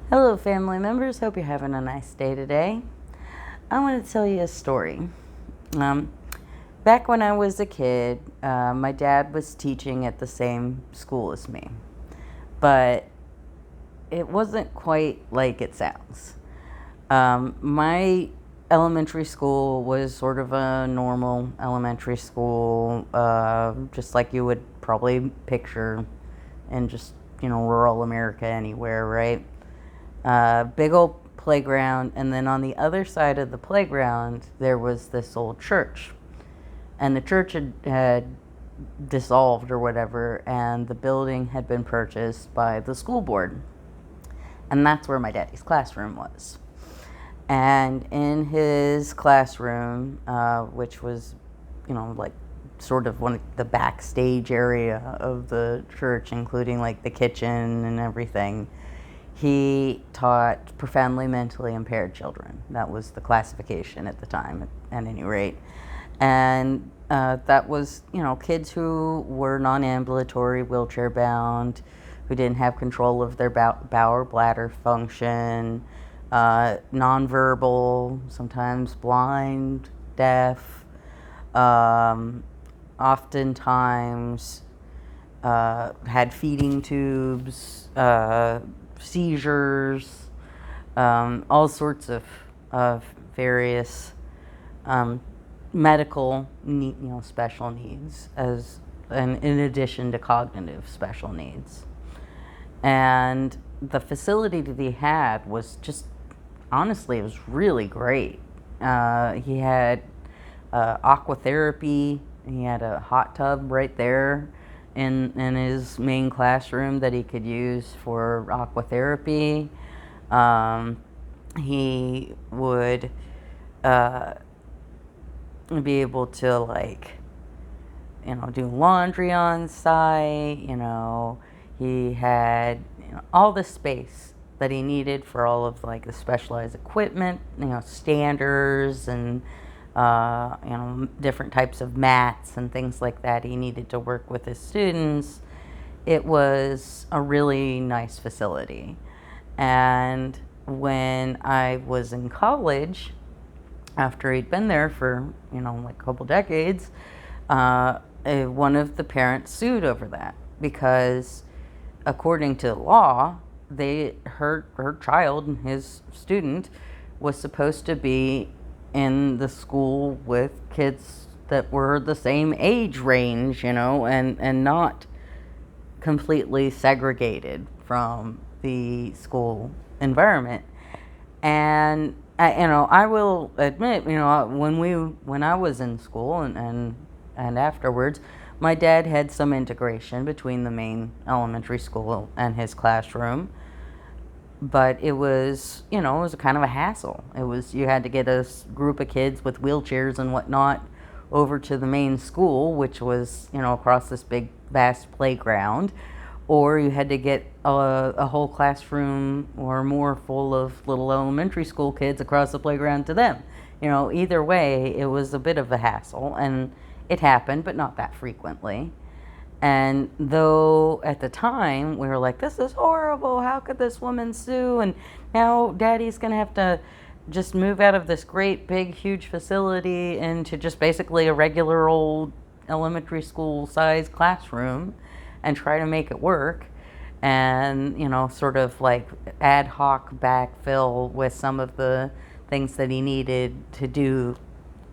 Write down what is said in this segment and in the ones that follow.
Hello, family members. Hope you're having a nice day today. I want to tell you a story. Um, Back when I was a kid, my dad was teaching at the same school as me, but it wasn't quite like it sounds. My elementary school was sort of a normal elementary school, just like you would probably picture in just, rural America anywhere, right? Big old playground, and then on the other side of the playground, there was this old church. And the church had dissolved or whatever, and the building had been purchased by the school board. And that's where my daddy's classroom was. And in his classroom, which was, like sort of one of the backstage area of the church, including like the kitchen and everything, he taught profoundly mentally impaired children. That was the classification at the time, at any rate. And that was, kids who were non ambulatory, wheelchair bound, who didn't have control of their bowel bladder function, nonverbal, sometimes blind, deaf, oftentimes had feeding tubes, seizures, all sorts of various medical special needs, as and in addition to cognitive special needs. And the facility that he had was just, honestly, it was really great. He had aquatherapy. He had a hot tub right there in his main classroom that he could use for aquatherapy. He would be able to, like, do laundry on site. He had all the space that he needed for all of like the specialized equipment, standers and different types of mats and things like that he needed to work with his students. It was a really nice facility. And when I was in college, after he'd been there for, like a couple decades, one of the parents sued over that because, according to law, her child, his student, was supposed to be in the school with kids that were the same age range, and not completely segregated from the school environment. And I will admit, when I was in school and afterwards, my dad had some integration between the main elementary school and his classroom, but it was, it was a kind of a hassle. It was, you had to get a group of kids with wheelchairs and whatnot over to the main school, which was, across this big, vast playground, or you had to get a whole classroom or more full of little elementary school kids across the playground to them. Either way, it was a bit of a hassle, and it happened, but not that frequently. And though at the time we were like, this is horrible, how could this woman sue? And now daddy's going to have to just move out of this great, big, huge facility into just basically a regular old elementary school size classroom and try to make it work. And, sort of like ad hoc backfill with some of the things that he needed to do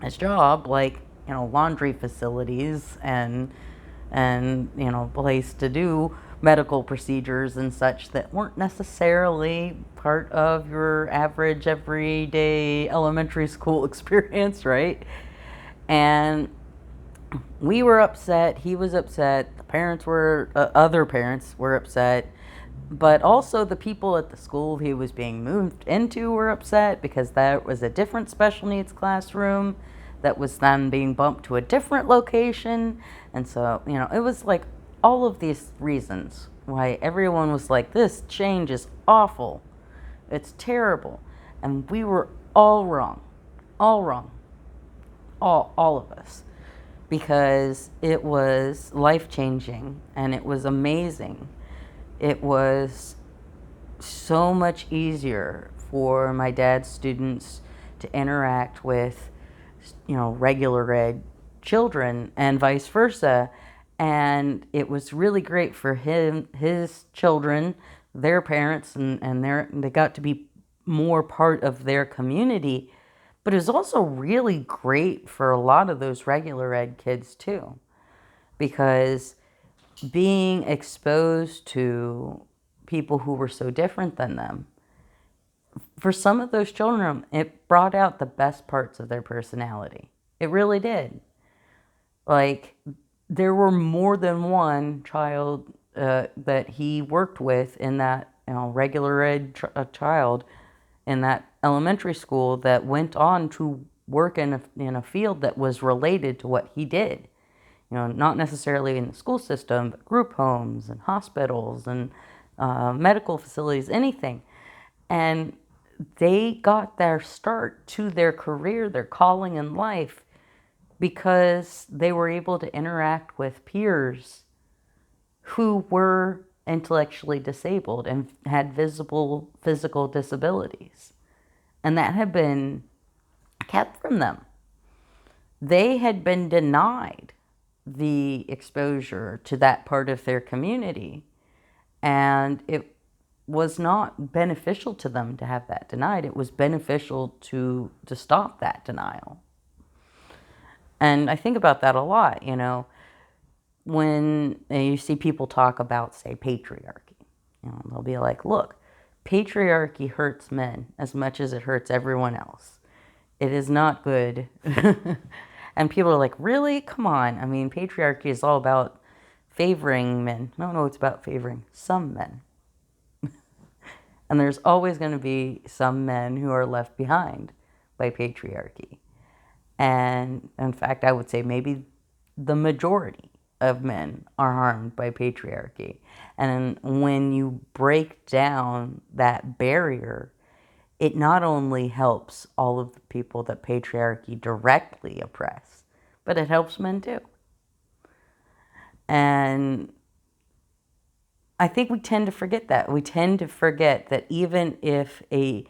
his job, like, laundry facilities and place to do medical procedures and such that weren't necessarily part of your average everyday elementary school experience, right? And we were upset, he was upset, the parents were, other parents were upset, but also the people at the school he was being moved into were upset because that was a different special needs classroom that was then being bumped to a different location. And so, it was like all of these reasons why everyone was like, this change is awful. It's terrible. And we were all wrong. All wrong. All of us. Because it was life changing and it was amazing. It was so much easier for my dad's students to interact with, regular ed children and vice versa. And it was really great for his children, their parents, and they got to be more part of their community. But it was also really great for a lot of those regular ed kids too, because being exposed to people who were so different than them, for some of those children, it brought out the best parts of their personality. It really did. Like, there were more than one child that he worked with in that, regular ed child in that elementary school that went on to work in a field that was related to what he did. Not necessarily in the school system, but group homes and hospitals and medical facilities, anything. And they got their start to their career, their calling in life, because they were able to interact with peers who were intellectually disabled and had visible physical disabilities. And that had been kept from them. They had been denied the exposure to that part of their community, and it was not beneficial to them to have that denied. It was beneficial to stop that denial. And I think about that a lot, when you see people talk about, say, patriarchy. They'll be like, look, patriarchy hurts men as much as it hurts everyone else. It is not good. And people are like, really? Come on. I mean, patriarchy is all about favoring men. No, it's about favoring some men. And there's always going to be some men who are left behind by patriarchy. And in fact, I would say maybe the majority of men are harmed by patriarchy. And when you break down that barrier, it not only helps all of the people that patriarchy directly oppress, but it helps men too. And I think we tend to forget that. We tend to forget that even if a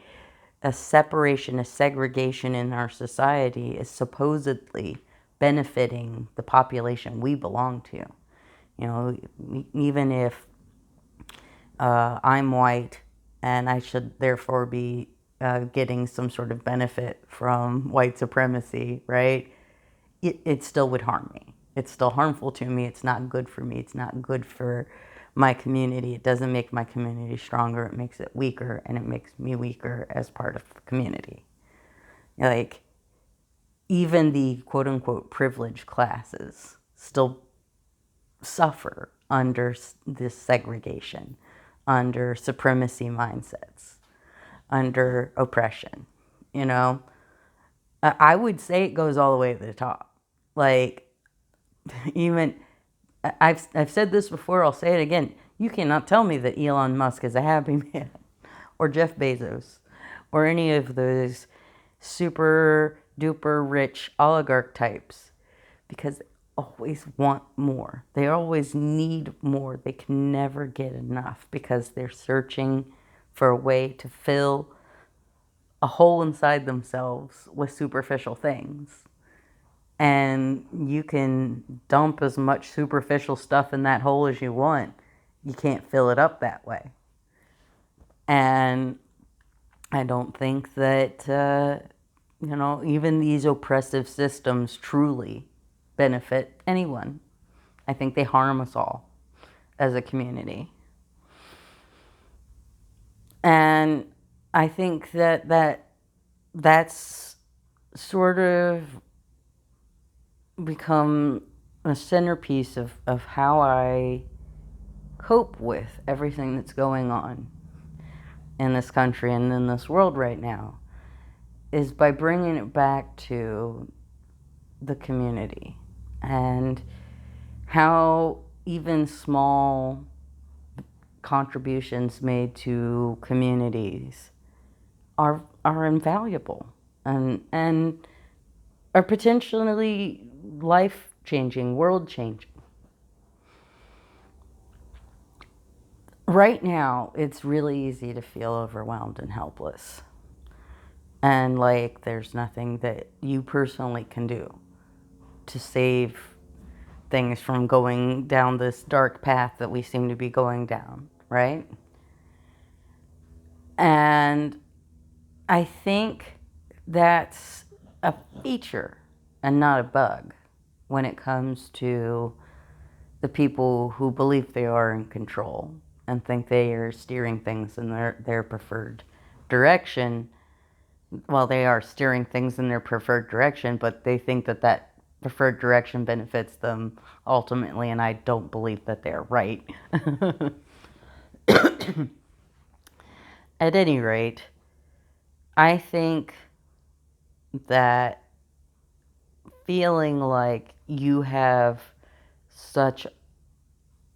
separation, a segregation in our society is supposedly benefiting the population we belong to, even if I'm white and I should therefore be getting some sort of benefit from white supremacy, right? It still would harm me. It's still harmful to me. It's not good for me. It's not good for my community. It doesn't make my community stronger. It makes it weaker, and it makes me weaker as part of the community. Like, even the quote-unquote privileged classes still suffer under this segregation, under supremacy mindsets, under oppression. I would say it goes all the way to the top. Like, even I've said this before, I'll say it again. You cannot tell me that Elon Musk is a happy man, or Jeff Bezos, or any of those super duper rich oligarch types, because they always want more. They always need more. They can never get enough because they're searching for a way to fill a hole inside themselves with superficial things. And you can dump as much superficial stuff in that hole as you want. You can't fill it up that way. And I don't think that, even these oppressive systems truly benefit anyone. I think they harm us all as a community. And I think that's sort of become a centerpiece of how I cope with everything that's going on in this country and in this world right now, is by bringing it back to the community, and how even small contributions made to communities are invaluable and are potentially life-changing, world-changing. Right now, it's really easy to feel overwhelmed and helpless. And like there's nothing that you personally can do to save things from going down this dark path that we seem to be going down, right? And I think that's a feature and not a bug when it comes to the people who believe they are in control and think they are steering things in their preferred direction. Well, they are steering things in their preferred direction, but they think that that preferred direction benefits them ultimately, and I don't believe that they're right. At any rate, I think that feeling like you have such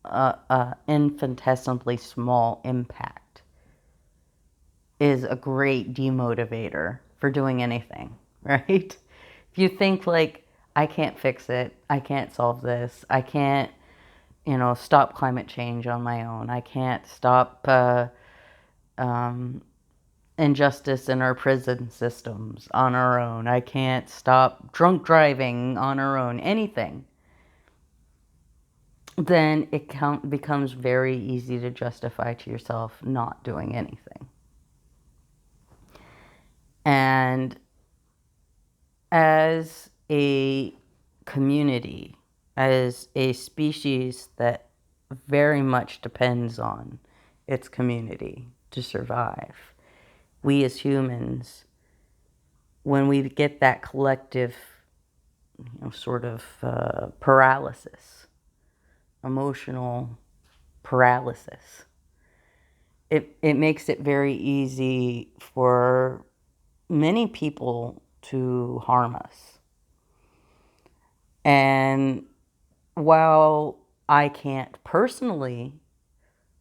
a infinitesimally small impact is a great demotivator for doing anything, right? If you think like, I can't fix it, I can't solve this, I can't, stop climate change on my own, I can't stop um, injustice in our prison systems on our own, I can't stop drunk driving on our own, anything, then it becomes very easy to justify to yourself not doing anything. And as a community, as a species that very much depends on its community to survive, we as humans, when we get that collective, sort of paralysis, emotional paralysis, it makes it very easy for many people to harm us. And while I can't personally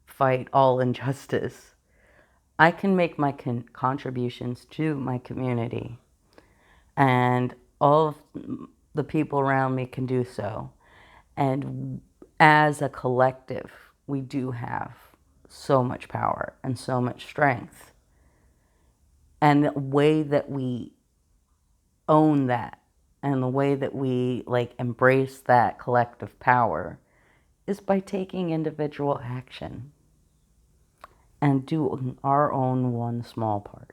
fight all injustice, I can make my contributions to my community. And all of the people around me can do so. And as a collective, we do have so much power and so much strength. And the way that we own that and the way that we embrace that collective power is by taking individual action and doing our own one small part.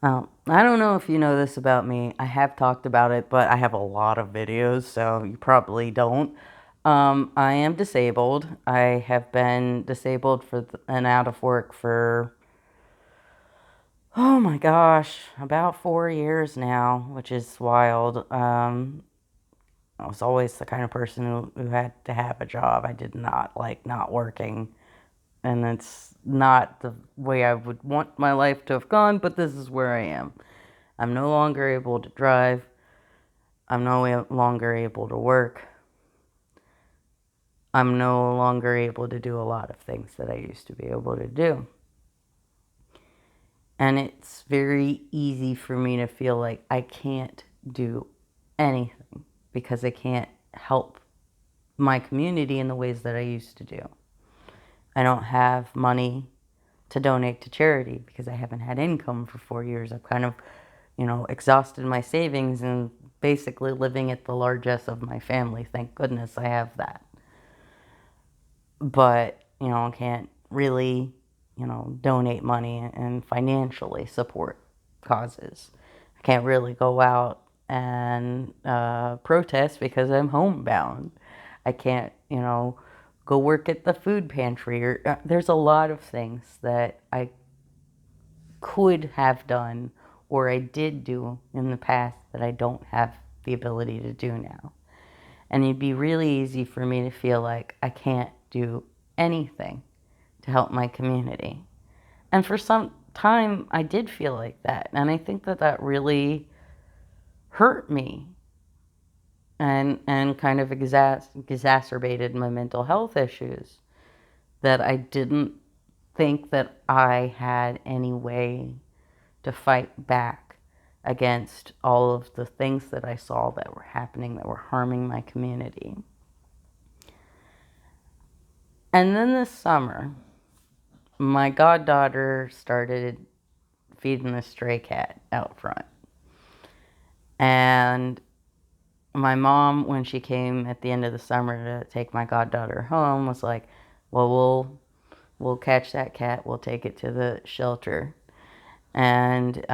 I don't know if you know this about me. I have talked about it, but I have a lot of videos, so you probably don't. I am disabled. I have been disabled and out of work for, oh my gosh, about 4 years now, which is wild. I was always the kind of person who had to have a job. I did not like not working. And it's not the way I would want my life to have gone, but this is where I am. I'm no longer able to drive. I'm no longer able to work. I'm no longer able to do a lot of things that I used to be able to do. And it's very easy for me to feel like I can't do anything because I can't help my community in the ways that I used to do. I don't have money to donate to charity because I haven't had income for 4 years. I've kind of, exhausted my savings and basically living at the largesse of my family. Thank goodness I have that. But, I can't really, donate money and financially support causes. I can't really go out and protest because I'm homebound. I can't, go work at the food pantry. Or there's a lot of things that I could have done or I did do in the past that I don't have the ability to do now. And it'd be really easy for me to feel like I can't do anything to help my community. And for some time, I did feel like that. And I think that that really hurt me and kind of exacerbated my mental health issues, that I didn't think that I had any way to fight back against all of the things that I saw that were happening, that were harming my community. And then this summer, my goddaughter started feeding the stray cat out front. And my mom, when she came at the end of the summer to take my goddaughter home, was like, well, we'll catch that cat, we'll take it to the shelter. And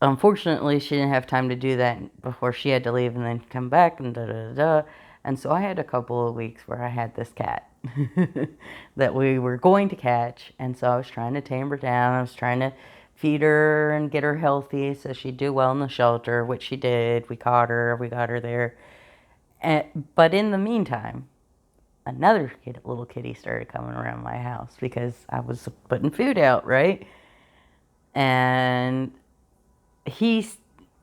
unfortunately, she didn't have time to do that before she had to leave and then come back and da da da da. And so I had a couple of weeks where I had this cat that we were going to catch. And so I was trying to tame her down. I was trying to feed her and get her healthy so she'd do well in the shelter, which she did. We caught her, we got her there. But in the meantime, another little kitty started coming around my house because I was putting food out, right? And he's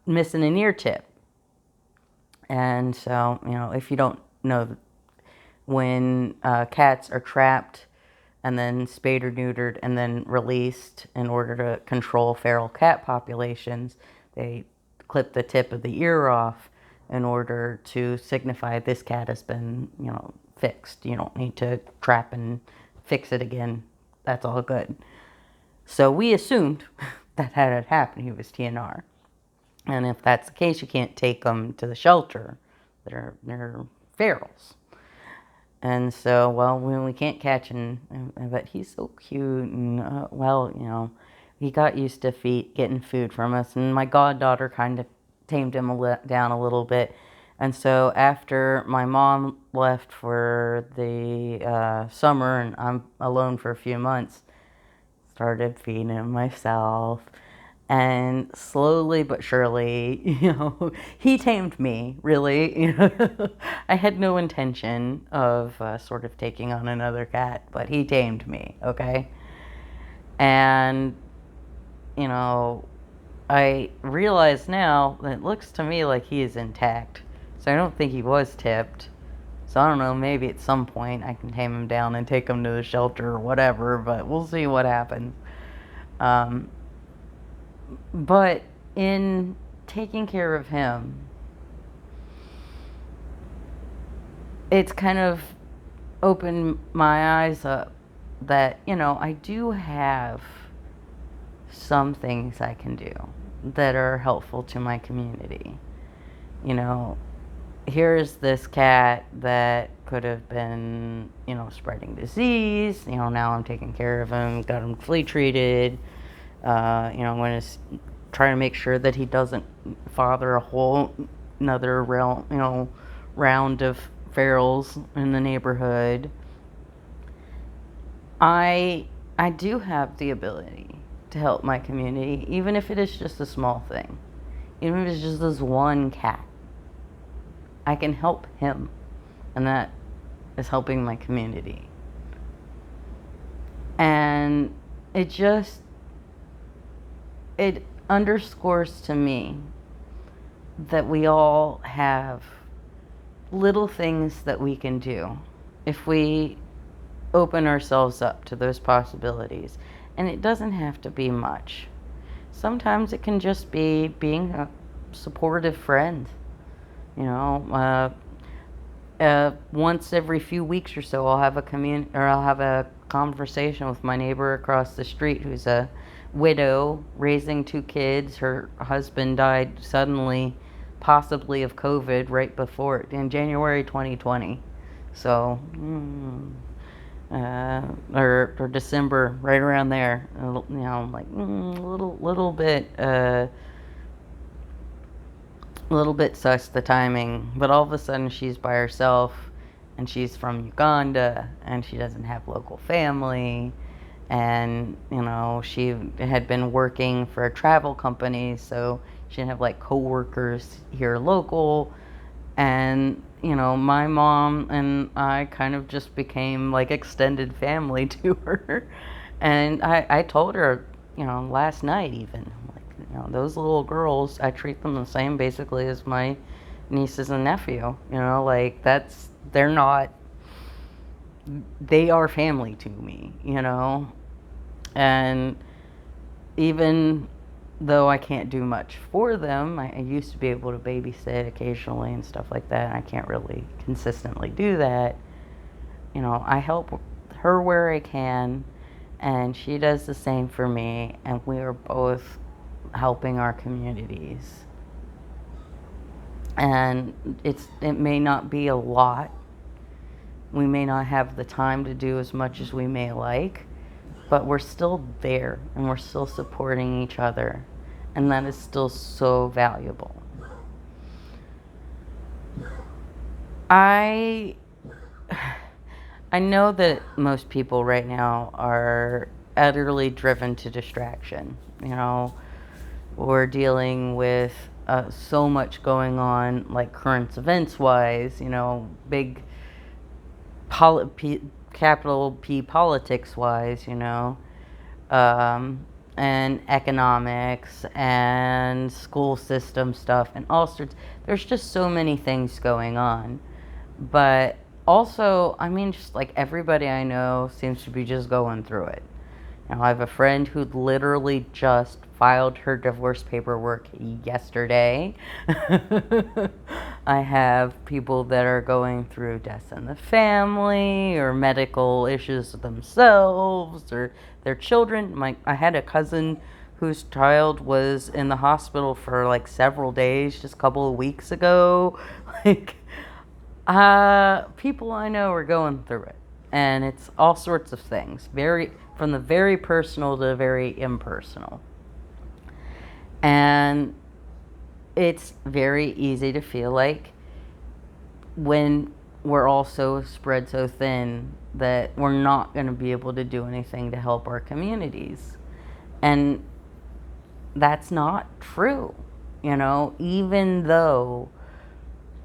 missing an ear tip. And so, if you don't know, when cats are trapped and then spayed or neutered and then released in order to control feral cat populations, they clip the tip of the ear off in order to signify this cat has been, fixed. You don't need to trap and fix it again. That's all good. So we assumed that had happened, he was TNR. And if that's the case, you can't take them to the shelter. They're ferals. And so, well, we can't catch him, but he's so cute. And, he got used to getting food from us. And my goddaughter kind of tamed him down a little bit. And so after my mom left for the summer and I'm alone for a few months, started feeding him myself. And slowly but surely, he tamed me, really. I had no intention of sort of taking on another cat, but he tamed me, okay? And, I realize now that it looks to me like he is intact. So I don't think he was tipped. So I don't know, maybe at some point I can tame him down and take him to the shelter or whatever, but we'll see what happens. But in taking care of him, it's kind of opened my eyes up that, I do have some things I can do that are helpful to my community. Here's this cat that could have been, spreading disease. Now I'm taking care of him, got him flea treated. I'm going to try to make sure that he doesn't father a whole another round of ferals in the neighborhood. I do have the ability to help my community, even if it is just a small thing. Even if it's just this one cat. I can help him, and that is helping my community. And it underscores to me that we all have little things that we can do if we open ourselves up to those possibilities. And it doesn't have to be much. Sometimes it can just be being a supportive friend. Once every few weeks or so, I'll have a conversation with my neighbor across the street who's a widow raising 2 kids. Her husband died suddenly, possibly of COVID, right before it in January 2020. So, or December, right around there. Like a little bit sus the timing, but all of a sudden she's by herself, and she's from Uganda, and she doesn't have local family. And she had been working for a travel company, so she didn't have like coworkers here local. And my mom and I kind of just became like extended family to her. And I told her, last night even, like, those little girls, I treat them the same basically as my nieces and nephew. Like they are family to me, and even though I can't do much for them, I used to be able to babysit occasionally and stuff like that, and I can't really consistently do that. I help her where I can, and she does the same for me, and we are both helping our communities. And it may not be a lot. We may not have the time to do as much as we may like, but we're still there and we're still supporting each other, and that is still so valuable. I I know that most people right now are utterly driven to distraction. We're dealing with so much going on, like current events wise, big capital P politics wise, um, and economics and school system stuff and all sorts. There's just so many things going on. But also, I mean, just like everybody I know seems to be just going through it. I have a friend who literally just filed her divorce paperwork yesterday. I have people that are going through deaths in the family or medical issues themselves or their children. I had a cousin whose child was in the hospital for like several days just a couple of weeks ago. Like, people I know are going through it, and it's all sorts of things, from the very personal to the very impersonal. And it's very easy to feel like when we're all so spread so thin that we're not going to be able to do anything to help our communities. And that's not true. Even though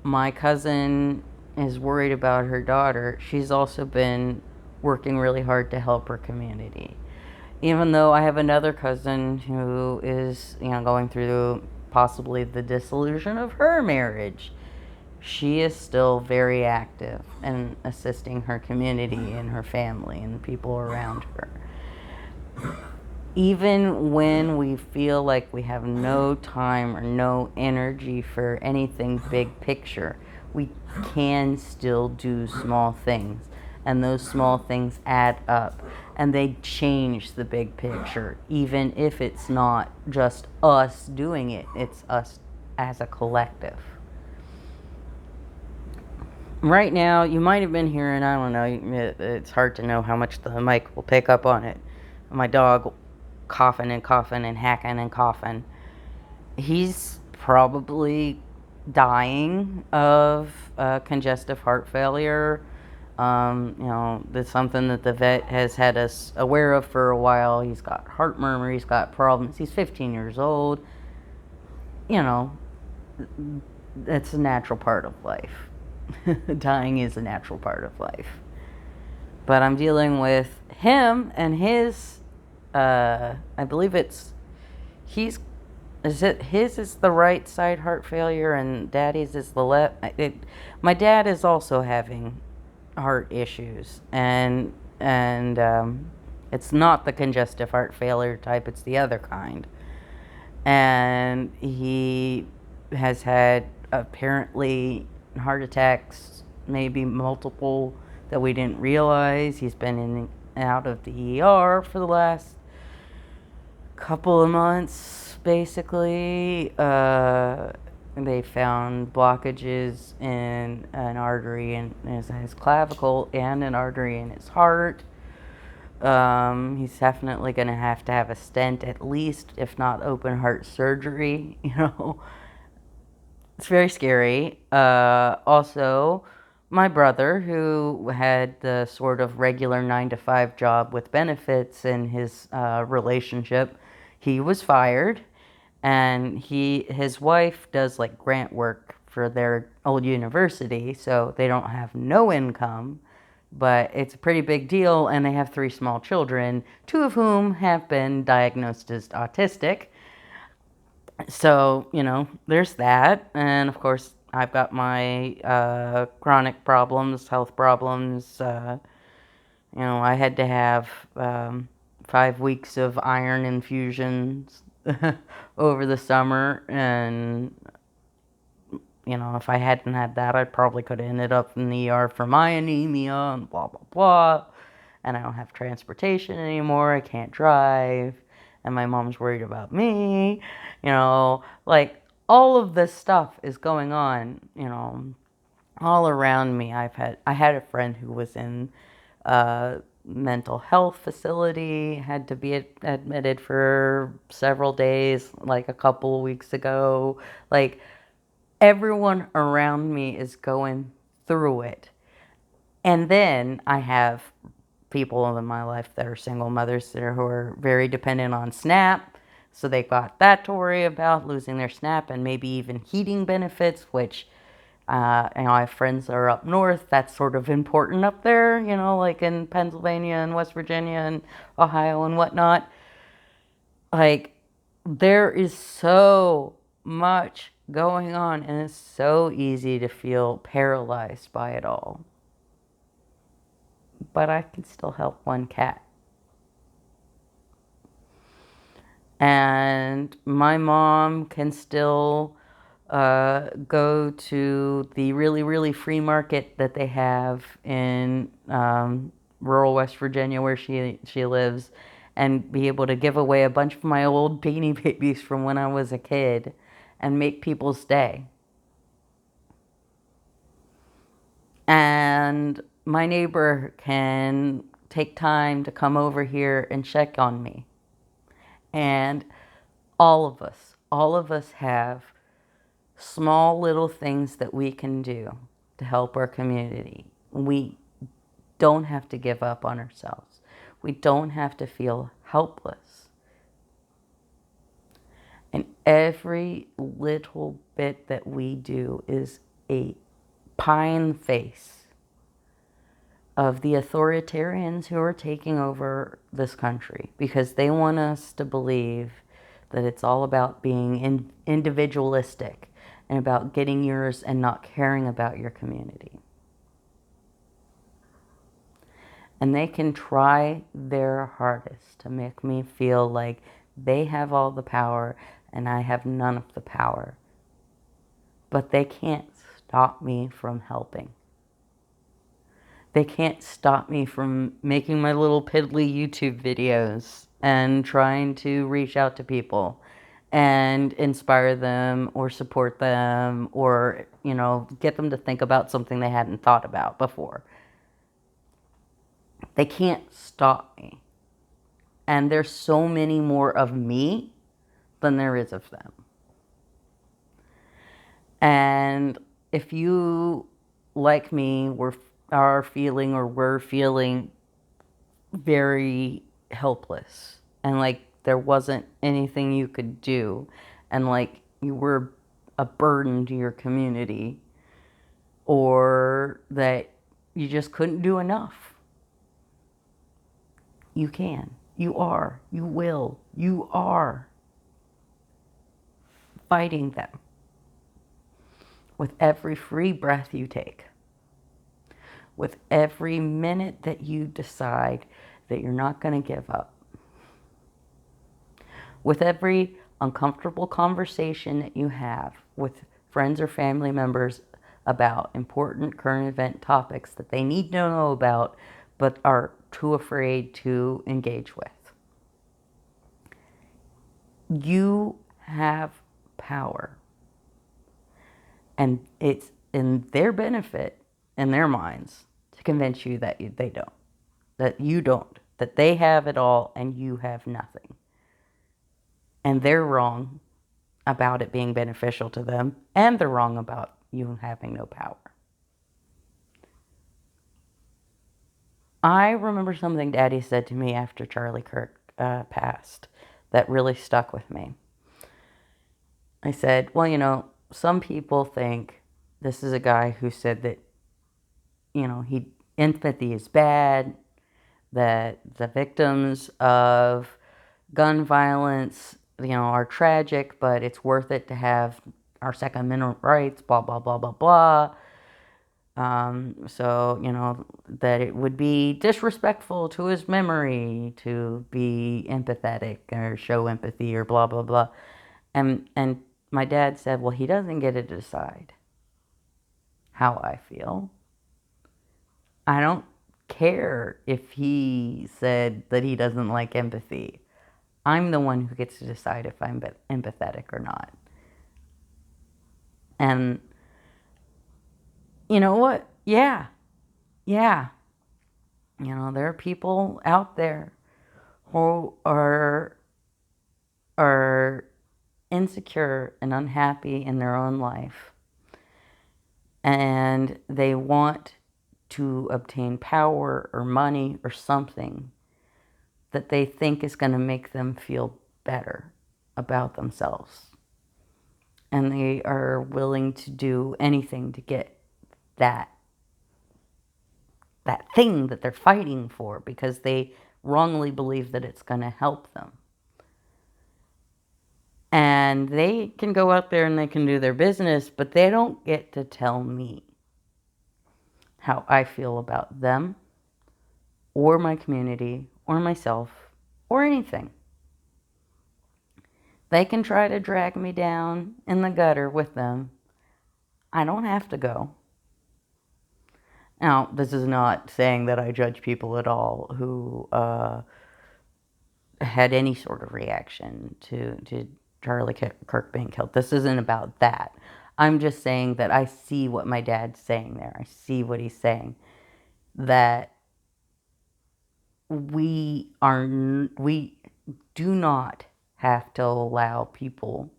my cousin is worried about her daughter, she's also been working really hard to help her community. Even though I have another cousin who is, going through possibly the dissolution of her marriage, she is still very active in assisting her community and her family and the people around her. Even when we feel like we have no time or no energy for anything big picture, we can still do small things. And those small things add up. And they change the big picture. Even if it's not just us doing it, it's us as a collective. Right now, you might have been hearing, I don't know, it's hard to know how much the mic will pick up on it. My dog coughing and coughing and hacking and coughing. He's probably dying of congestive heart failure. That's something that the vet has had us aware of for a while. He's got heart murmur, he's got problems. He's 15 years old. That's a natural part of life. Dying is a natural part of life. But I'm dealing with him and his, I believe his is the right side heart failure and daddy's is the left. My dad is also having heart issues, and it's not the congestive heart failure type, it's the other kind. And he has had apparently heart attacks, maybe multiple, that we didn't realize. He's been in and out of the ER for the last couple of months, basically. They found blockages in an artery in his clavicle and an artery in his heart. He's definitely going to have a stent at least, if not open heart surgery. It's very scary. Also, my brother, who had the sort of regular 9-to-5 job with benefits in his relationship, he was fired, and his wife does like grant work for their old university, so they don't have no income, but it's a pretty big deal, and they have 3 small children, 2 of whom have been diagnosed as autistic. So, there's that. And of course, I've got my chronic problems, health problems. I had to have 5 weeks of iron infusions over the summer. And if I hadn't had that, I probably could have ended up in the ER for my anemia and blah, blah, blah. And I don't have transportation anymore. I can't drive. And my mom's worried about me. Like all of this stuff is going on, all around me. I had a friend who was in a mental health facility, had to be admitted for several days, like a couple of weeks ago. Like everyone around me is going through it. And then I have people in my life that are single mothers that who are very dependent on SNAP. So they got that to worry about, losing their SNAP and maybe even heating benefits, which I have friends that are up north. That's sort of important up there, like in Pennsylvania and West Virginia and Ohio and whatnot. Like, there is so much going on, and it's so easy to feel paralyzed by it all. But I can still help one cat. And my mom can still go to the really, really free market that they have in rural West Virginia where she lives, and be able to give away a bunch of my old Beanie Babies from when I was a kid and make people's day. And my neighbor can take time to come over here and check on me. And all of us have small little things that we can do to help our community. We don't have to give up on ourselves. We don't have to feel helpless. And every little bit that we do is a pie in the face of the authoritarians who are taking over this country, because they want us to believe that it's all about being individualistic and about getting yours and not caring about your community. And they can try their hardest to make me feel like they have all the power and I have none of the power. But they can't stop me from helping. They can't stop me from making my little piddly YouTube videos and trying to reach out to people and inspire them or support them or, get them to think about something they hadn't thought about before. They can't stop me. And there's so many more of me than there is of them. And if you, like me, are feeling or were feeling very helpless and like there wasn't anything you could do and like you were a burden to your community, or that you just couldn't do enough, you can. You are. You will. You are fighting them with every free breath you take, with every minute that you decide that you're not going to give up, with every uncomfortable conversation that you have with friends or family members about important current event topics that they need to know about but are too afraid to engage with. You have power. And it's in their benefit, in their minds, to convince you that they don't. That you don't. That they have it all and you have nothing. And they're wrong about it being beneficial to them. And they're wrong about you having no power. I remember something Daddy said to me after Charlie Kirk passed that really stuck with me. I said, well, some people think this is a guy who said that, empathy is bad, that the victims of gun violence, are tragic, but it's worth it to have our Second Amendment rights, blah, blah, blah, blah, blah. So, that it would be disrespectful to his memory to be empathetic or show empathy or blah, blah, blah. And my dad said, well, he doesn't get to decide. how I feel. I don't care if he said that he doesn't like empathy. I'm the one who gets to decide if I'm empathetic or not. And you know what? Yeah. Yeah. There are people out there who are insecure and unhappy in their own life, and they want to obtain power or money or something that they think is going to make them feel better about themselves. And they are willing to do anything to get that thing that they're fighting for because they wrongly believe that it's going to help them. And they can go out there and they can do their business, but they don't get to tell me how I feel about them or my community or myself or anything. They can try to drag me down in the gutter with them. I don't have to go. Now, this is not saying that I judge people at all who had any sort of reaction to Charlie Kirk being killed. This isn't about that. I'm just saying that I see what my dad's saying there. I see what he's saying. That we do not have to allow people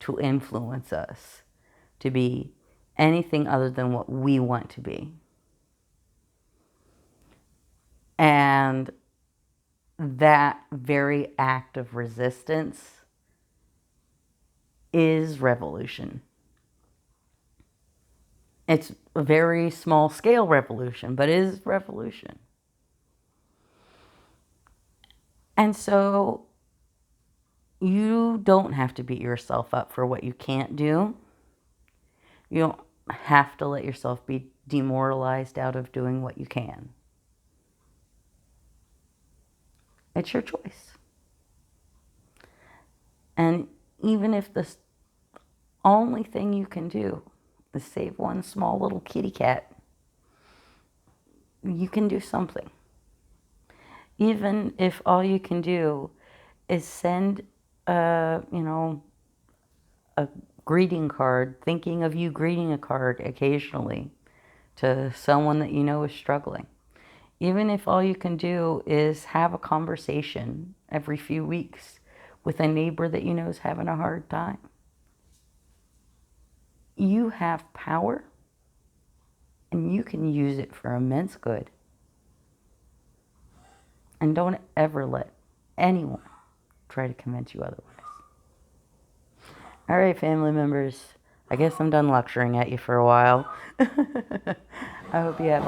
to influence us to be anything other than what we want to be. And that very act of resistance is revolution. It's a very small scale revolution, but it is revolution. And so you don't have to beat yourself up for what you can't do. You don't have to let yourself be demoralized out of doing what you can. It's your choice. And even if the only thing you can do is save one small little kitty cat, you can do something. Even if all you can do is send a greeting card, thinking of you greeting a card occasionally to someone that you know is struggling. Even if all you can do is have a conversation every few weeks with a neighbor that you know is having a hard time. You have power, and you can use it for immense good. And don't ever let anyone try to convince you otherwise. All right, family members, I guess I'm done lecturing at you for a while. I hope you have a